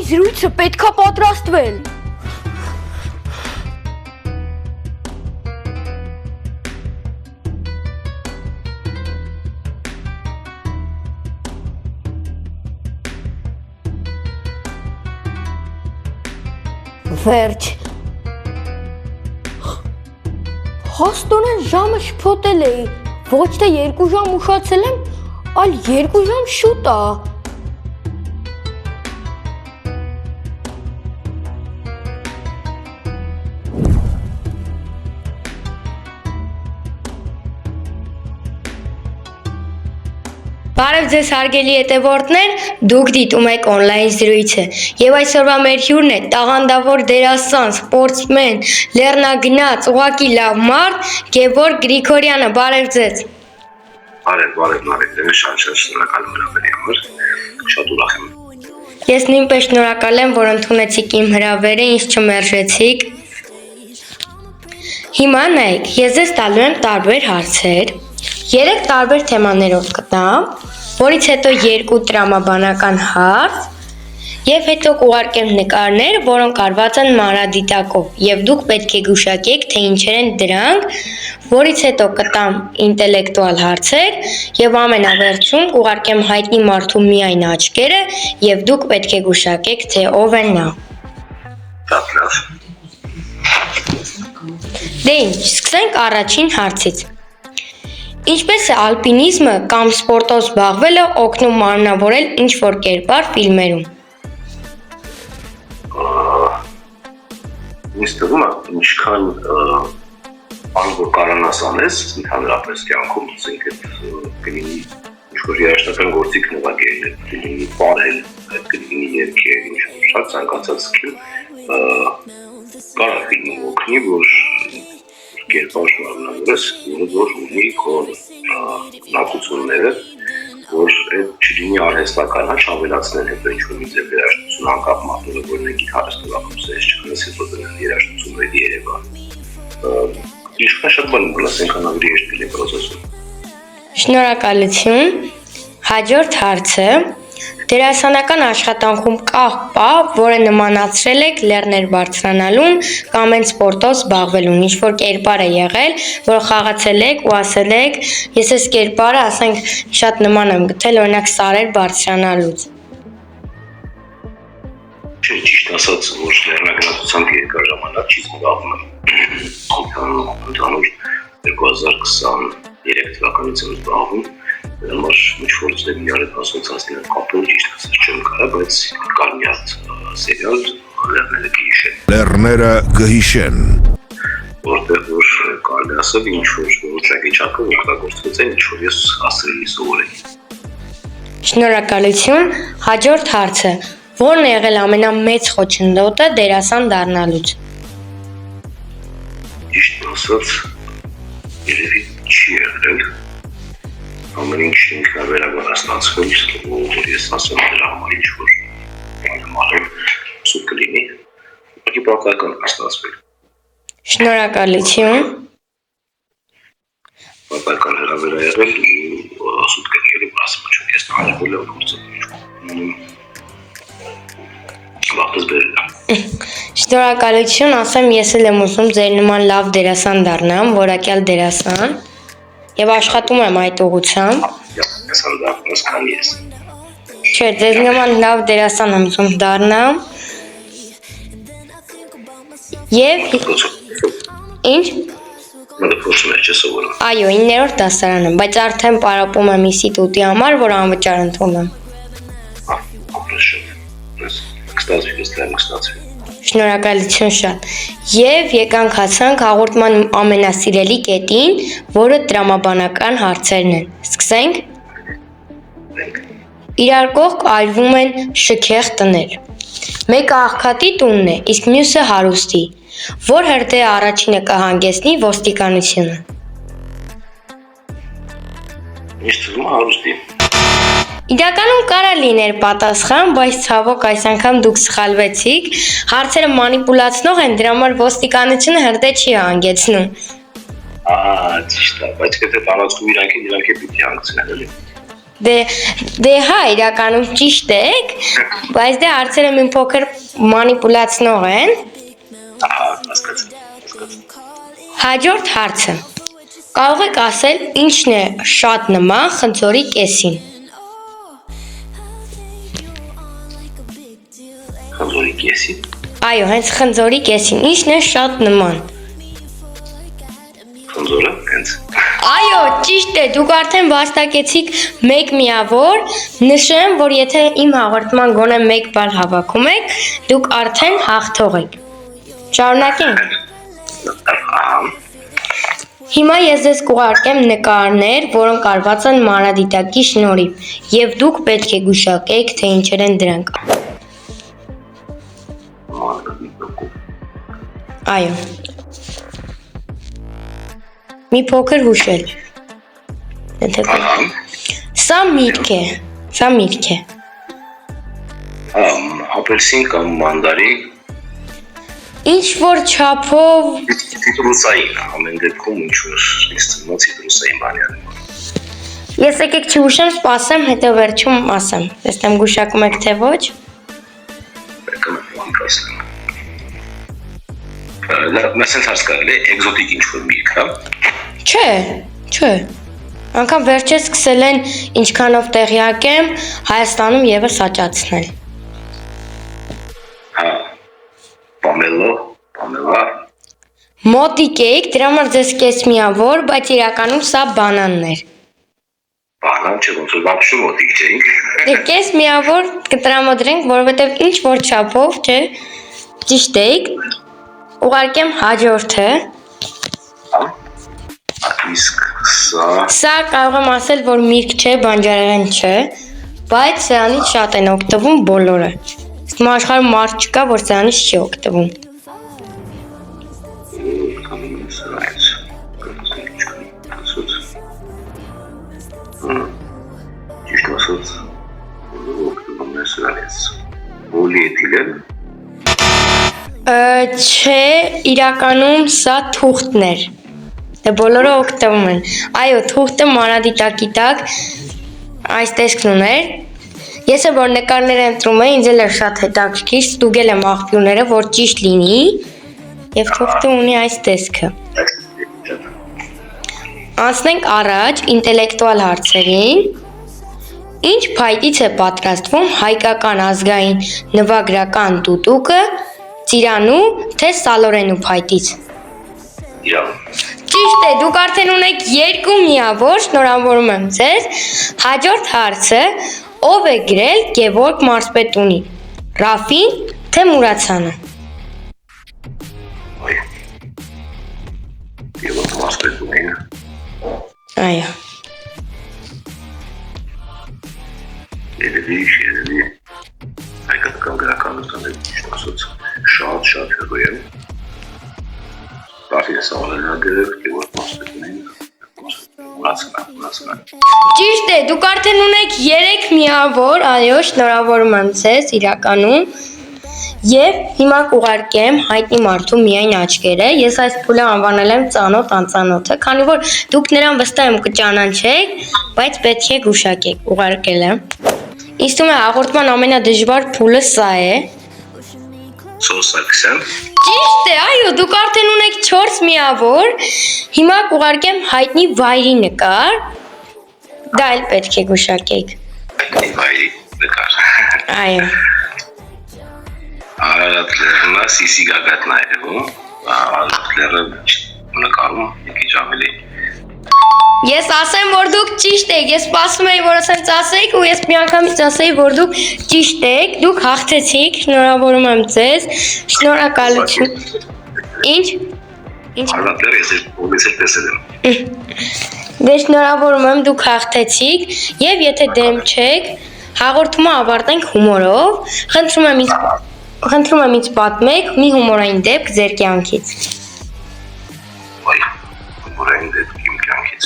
զրույցը պետքա պատրաստվել։ Վերջ։ Հաստորեն ժամը շփոթել էի, ոչ թե 2 ժամ ուշացել եմ, այլ 2 ժամ շուտ է։ Բարև ձեզ հարգելի հետևորդներ, դուք դիտում եք on-line զրույցը եւ այսօրվա մեր հյուրն է տաղանդավոր դերասան, սպորտսմեն, լեռնագնաց, ուղղակի լավ մարդ Գևորգ Գրիգորյանը, բարև ձեզ։ Բարև, շատ շնորհակալ եմ հրավերի համար, շատ ուրախ եմ։ Ես նույնպես շնորհակալ եմ, որ ընդունեցիք իմ հրավերը, ինձ չմերժեցիք։ Հիմա նայեք, ես ձեզ տալու եմ տարբեր հարցեր, 3 տարբեր թեմաներով կտամ, որից հետո 2 տրամաբանական հարց եւ հետո կուղարկեմ նկարներ, որոնք արված են մանրադիտակով եւ դուք պետք է գուշակեք, թե ինչեր են դրանք, որից հետո կտամ ինտելեկտուալ հարցեր եւ ամենավերջում կուղարկեմ հայտնի մարդու միայն աչքերը եւ դուք պետք է գուշակեք, թե ով է նա։ Շատ լավ։ Դե ինչ, սկսենք առաջին հարցից։ Ինչպես է ալպինիզմը կամ սպորտով զբաղվելը օգնում մարմնավորել ինչ-որ կերպար ֆիլմերում։ Ինձ թվում է, ինչքան բան որ կարողանաս անես ընդհանրապես կյանքում, ասենք կլինի ինչ-որ երաժշտական գործիք նվագել, կլինի պարել, կլինի երգել, ինչ-որ շատ ցանկացած կարող է ֆիլմը օգնի, որ կերպար մարմնավորես, որ ունի քո նակությունները, որ չլինի արհեստական, ավելացնել հետո ինչ-որ մի ձև երաժշտություն անկապ մատները, որ նեկի հարստովակում սես չքնես հետո դնել երաժշտությունների երևա։ Ինչքան շատ բան բլաս ենքան ավելի էշտ կլի պրոսեսում։ Շնորհակալություն։ Հաջորդ հարցը, դերասանական աշխատանքում կա պահ, որը նմանացրել եք լեռներ բարձրանալուն կամ են սպորտով զբաղվելուն, ինչ-որ կերպար է եղել, որ խաղացել եք ու ասել եք, ես այս կերպարը, ասենք, շատ նման եմ գտել, օրինակ սարեր բարձրանալուց։ Չէ, ճիշտ ասած, որ լեռնագնացությամբ երկար ժամանակ չի զբաղվում եմ, ընդհանուր 2023 թվականից եմ զբաղվում, համար ինչ-որ ձև իրար հետ ասոցացնել կապել ճիշտ ասած չեմ կարա, բայց կար մի հատ սերիալ լեռները կհիշեն։ Լեռները կհիշեն։ Որտեղ որ կարելի ասել ինչ-որ ոչակի չակը օգտագործված են, ինչ-որ ես ասրելի սովորել։ Շնորհակալություն։ Հաջորդ հարցը, որն է եղել ամենամեծ խոչընդոտը դերասան դառնալուց։ Ճիշտ ասած, երևի չի եղել։ Ամեն ինչ ինքնավերաբանացնել, որ ես ասեմ դրա համար ինչ-որ բանամարել սուտ կլինի, ուղղակի պատահական ստացվել։ Շնորհակալություն։ Պատահական հրավեր է եղել ու սուտ կլինի, որ ասում եմ ես հաջողվել եմ գործել։ Վաղտս բերել եմ։ Շնորհակալություն, ասեմ ես էլ եմ ուզում ձեր նման լավ դերասան դառնամ, որակյալ դերասան։ Եվ աշխատում եմ այդ ուղղությամբ։ Ես հանդարտված քանի ես։ Չէ, ձեզ նման լավ դերասան եմ ուզում դառնամ։ Եվ ինչ։ Մտածում եմ չէ սովորում։ Այո, 9-րդ դասարան եմ, բայց արդեն պարապում եմ ինստիտուտի համար, որ անվճար ընդունում եմ։ Շնորհակալություն շատ։ Եվ եկանք հասանք հաղորդման ամենասիրելի կետին, որը տրամաբանական հարցերն են։ Սկսենք։ Իրար կողք այրվում են շքեղ տներ։ Մեկը աղքատի տունն է, իսկ մյուսը հարուստի։ Որ հրդեհը առաջինը կհանգեցնի ոստիկանությունը։ Ինչ թվում է հարուստի։ Իրականում կարա լիներ պատասխան, բայց ցավոք այս անգամ դուք սխալվեցիք։ Հարցերը մանիպուլացնող են, դրա համար ոստիկանությունը հրդեհ չի հանգեցնում։ Ճիշտ է, բայց եթե տարածքում իրանք պիտի հանգցնեն էլի։ Դե հա, իրականում ճիշտ եք, բայց դե հարցերը մի փոքր մանիպուլացնող են։ Հասկացա։ Հաջորդ հարցը։ Կարող եք ասել, ինչն է շատ նման խնձորի կեսին։ Խնձորի կեսի։ Այո, հենց խնձորի կեսին, ինչն է շատ նման։ Խնձորը հենց։ Այո, ճիշտ է, դուք արդեն վաստակեցիք մեկ միավոր, նշեմ, որ եթե իմ հաղորդման գոնե մեկ բառ հավաքում եք, դուք արդեն հաղթող եք։ Շարունակենք։ Հիմա ես ձեզ կուղարկեմ նկարներ, որոնք արված են մանրադիտակի շնորհիվ, եւ դուք պետք է գուշակեք, թե ինչեր են դրանք։ Այո։ Մի փոքր հուշել։ Սա միրգ է։ Ապելսին կամ մանդարին։ Ինչ որ չափով Ցիտրուսային, ամեն դեպքում ինչ որ ստացվում ցիտրուսային բաներ։ ես եկեք չհուշեմ, սպասեմ, հետո վերջում ասեմ։ Տեսնեմ գուշակում եք թե ոչ։ Məsələn հարց կարելի է էկզոտիկ ինչ որ միրգ, հա։ Չէ։ Անկամ վերջերս սկսել են ինչքանով տեղյակ եմ Հայաստանում եւս աճացնել։ Հա։ Պամելա։ Մոտիկ եք, դրա համար ձեզ կես միավոր, բայց իրականում սա բանանն էր։ Բանան չէ, ոնց որ բապշու մոտիկ չէինք։ Դե կես միավոր կտրամադրենք, որովհետև ինչ որ չափով, չէ, ճիշտ եք։ Ուղարկեմ հաջորդը։ Իսկ սա Սա կարող եմ ասել, որ միրգ չէ, բանջարեղեն չէ, բայց սրանից շատ են օգտվում բոլորը։ Իսկ աշխարհում մարդ չկա, որ սրանից չի օգտվում։ Ճիշտ ասած, օգտվում է սրանից։ Պոլիետիլեն։ Չէ, իրականում սա թուղթն էր։ Դե բոլորը օգտվում են։ Այո, թուղթը մանրադիտակի տակ այս տեսքն ուներ։ Ես եմ որ նկարներ ընտրում եմ, ինձ էլ է շատ հետաքրքիր, ստուգել եմ աղբյուրները, որ ճիշտ լինի, եւ թուղթը ունի այս տեսքը։ Անցնենք առաջ ինտելեկտուալ հարցերին։ Ինչ փայտից է պատրաստվում հայկական ազգային նվագրական տուտուկը, ծիրանու թե սալորենու փայտից։ Ճիշտ է, դուք արդեն ունեք 2 միավոր, շնորհավորում եմ ձեզ։ Հաջորդ հարցը, ով է գրել Գևորգ Մարզպետունին, Ռաֆին թե Մուրացյանը։ Գևորգ Մարզպետունին։ Այո։ Երևի հայկական գրականությունը ճիշտ ասած շատ հեռու եմ։ Ռաֆին Սաղալյանն Գևորգ Մարզպետունին։ Մուրացյանը։ Ճիշտ է, դուք արդեն ունեք 3 միավոր, այո, շնորհավորում եմ ձեզ իրականում։ Եվ հիմա կուղարկեմ հայտնի մարդու միայն աչքերը։ Ես այս փուլը անվանել եմ ծանոթ անծանոթը, քանի որ դուք նրան վստահ եմ կճանաչեք, բայց պետք է գուշակեք, ուղարկել եմ։ Ինձ թվում է հաղորդման ամենադժվար փուլը սա է։ Սոս Սարգսյան։ Ճիշտ է, այո, դուք արդեն ունեք 4 միավոր։ Հիմա կուղարկեմ հայտնի վայրի նկար։ Դա էլ պետք է գուշակեք։ Հայտնի վայրի նկար։ Այո։ Արարատ լեռնա Սիսի գագաթն է երևում, Արարատ լեռը նկարում մի քիչ ավելի։ Ես ասեմ, որ դուք ճիշտ եք, ես սպասում էի, որ ասեմ ասեիք ու ես միանգամից ասեի, որ դուք ճիշտ եք, դուք հաղթեցիք, շնորհավորում եմ ձեզ, շնորհակալություն։ Ինչ։ Արարատ լեռը ես էլ տեսել եմ։ Դե շնորհավորում եմ, դուք հաղթեցիք եւ եթե դեմ չեք, հաղորդումը ավարտենք հումորով, խնդրում եմ ինձ պատմեք մի հումորային դեպք ձեր կյանքից։ Այ, հումորային դեպք իմ կյանքից։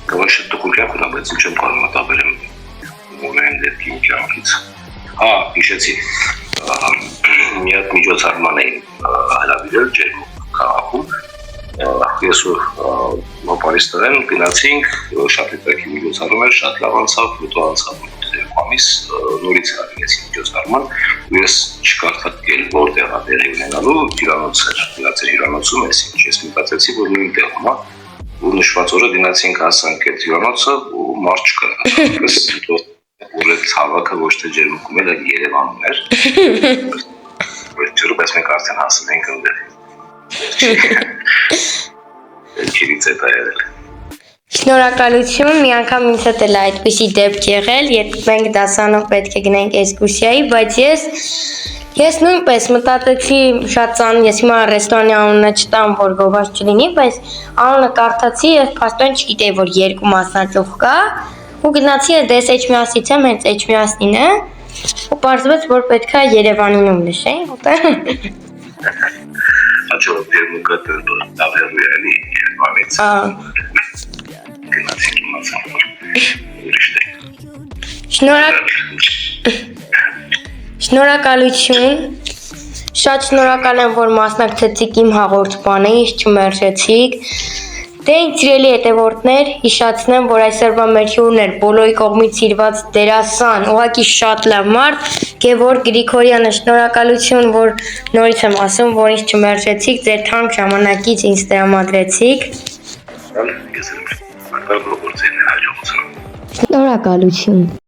Կավաշ տուկում կյանք ունա, բայց ինչ եմ կարող մտաբերեմ հումորային դեպք իմ կյանքից։ Հա, հիշեցի, մի հատ միջոցառման էին հրավիրել Ջերմուկ քաղաքում, ես ու մոպարիստերեն գնացինք, շատ հետաքրքիր միջոցառում էր, շատ լավ անցավ, հետո անցավ ամիս նորից արեցին միջոցառման, ու ես չկարդացել որտեղ է տեղի ունենալու, հյուրանոց էր, գնացել հյուրանոցում ես, ես մտածեցի, որ նույն տեղում է, ու նշված օրը գնացինք հասանք այդ հյուրանոցը ու մարդ չկար, որ այդ հավաքը ոչ թե ջերմուկում էլ Երևանում էր, բայց մենք արդեն հասել ենք ընդդեմ։ Չիրից է տայել։ Շնորհակալություն, մի անգամ ինձ հետ էլ այդպիսի դեպք եղել, երբ մենք դասանով պետք է գնանք էքսկուրսիայի, բայց ես նույնպես մտածեցի շատ ծանր, ես հիմա ռեստորանի անունը չտամ, որ գովազ չլինի, բայց անունը կարդացի եւ փաստորեն չգիտեի, որ երկու մասնաճյուղ կա, ու գնացի դες Էջմիածից եմ, հենց Էջմիածնին է, ու պարզվեց, որ պետքա Երևանինում նշեի, ուտել։ Աջորդ դերմուկը դավերու էլի Երևանից։ Գնացինք իմացան, որ ուրիշ Շնորհակալություն։ Շատ շնորհակալ եմ, որ մասնակցեցիք իմ հաղորդմանը, ինձ չմերժեցիք։ Դե ինձ սիրելի հետևորդներ, հիշացնեմ, որ այսօրվա մեր հյուրն էր բոլորի կողմից սիրված դերասան, ուղղակի շատ լավ մարդ, Գևորգ Գրիգորյանը, շնորհակալություն, որ նորից եմ ասում, որ ինձ չմերժեցիք, ձեր թանկ ժամանակից ինձ տրամադրեցիք։ Ես եմ, հաջողություն։ Շնորհակալություն։